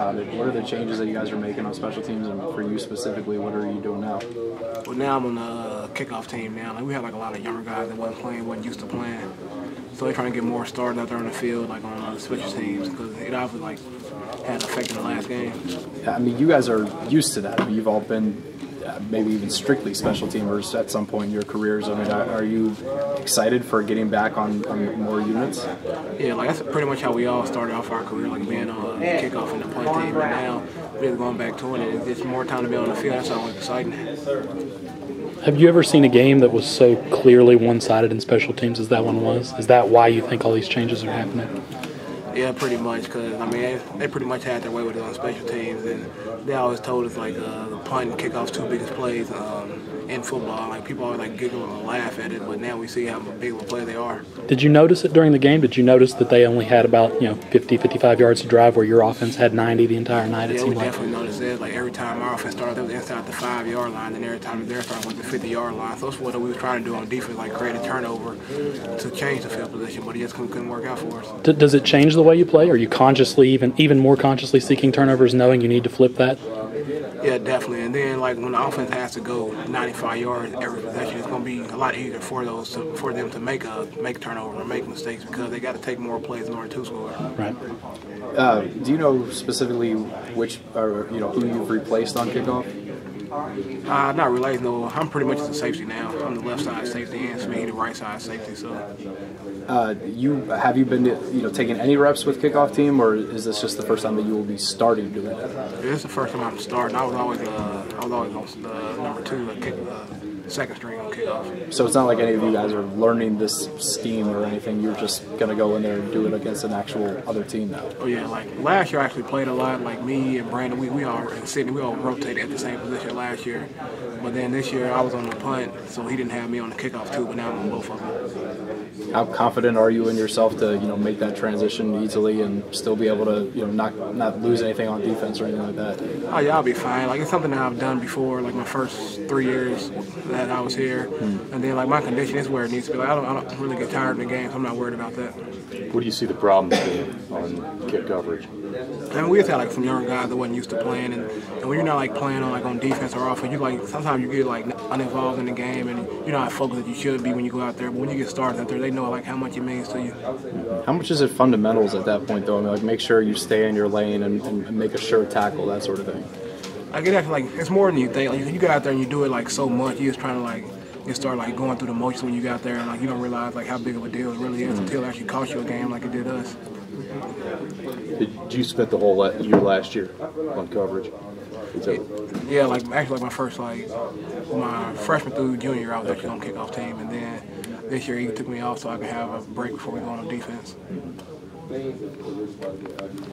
about it. What are the changes that you guys are making on special teams, and for you specifically, what are you doing now? Well, now I'm on the kickoff team now. Like, we have like a lot of younger guys that wasn't used to playing. So they're trying to get more started out there on the field, like on the special teams, because it obviously like had an effect in the last game. I mean, you guys are used to that. I mean, you've all been maybe even strictly special teamers at some point in your careers. I mean, are you excited for getting back on more units? Yeah, like that's pretty much how we all started off our career, like being on kickoff in the punt team. But now, really going back to it, it's just more time to be on the field. That's always exciting. Have you ever seen a game that was so clearly one-sided in special teams as that one was? Is that why you think all these changes are happening? Yeah, pretty much, because, I mean, they pretty much had their way with it on special teams, and they always told us, like, the punt and kickoff's two biggest plays in football. Like, people always, like, giggle and laugh at it, but now we see how big of a play they are. Did you notice it during the game? Did you notice that they only had about, 50, 55 yards to drive, where your offense had 90 the entire night, it yeah, seemed we like? definitely noticed it. Like, every time our offense started, they was inside the 5-yard line, and every time they're starting with the 50-yard line. So that's what we were trying to do on defense, like, create a turnover to change the field position, but it just couldn't work out for us. Does it change the way you play? Are you consciously, even more consciously seeking turnovers, knowing you need to flip that? Yeah, definitely. And then, like, when the offense has to go 95 yards every possession, it's going to be a lot easier for them to make turnovers or make mistakes, because they got to take more plays in order to score. Right. Do you know specifically which, or who you've replaced on kickoff? Not really. No, I'm pretty much the safety now. I'm the left side safety, and Smee the right side safety. So, have you been taking any reps with kickoff team, or is this just the first time that you will be starting doing that? This is the first time I'm starting. I was always on number 2, second string on kickoff. So it's not like any of you guys are learning this scheme or anything. You're just gonna go in there and do it against an actual other team now. Oh yeah, like last year I actually played a lot. Like me and Brandon, we all in Sydney, we all rotated at the same position last year. But then this year I was on the punt, so he didn't have me on the kickoff too. But now I'm on both of them. How confident are you in yourself to make that transition easily and still be able to not lose anything on defense or anything like that? Oh yeah, I'll be fine. Like, it's something that I've done before. Like my first 3 years that I was here, and then like my condition is where it needs to be. Like I don't really get tired in the game, so I'm not worried about that. What do you see the problems being on kick coverage? I mean, we just had like some younger guys that wasn't used to playing, and when you're not like playing on defense or offense, sometimes you get like uninvolved in the game, and you're not focused that you should be when you go out there. But when you get started out there, they know like how much it means to you. How much is it fundamentals at that point though? I mean, like make sure you stay in your lane and make a sure tackle, that sort of thing. I get actually like it's more than you think. Like you get out there and you do it like so much, you just trying to like you start like going through the motions when you get out there, and like you don't realize like how big of a deal it really is until it actually costs you a game like it did us. Did you spend the whole year last year on coverage? Yeah, like actually like my freshman through junior year I was actually on kickoff team, and then this year he took me off so I could have a break before we go on defense.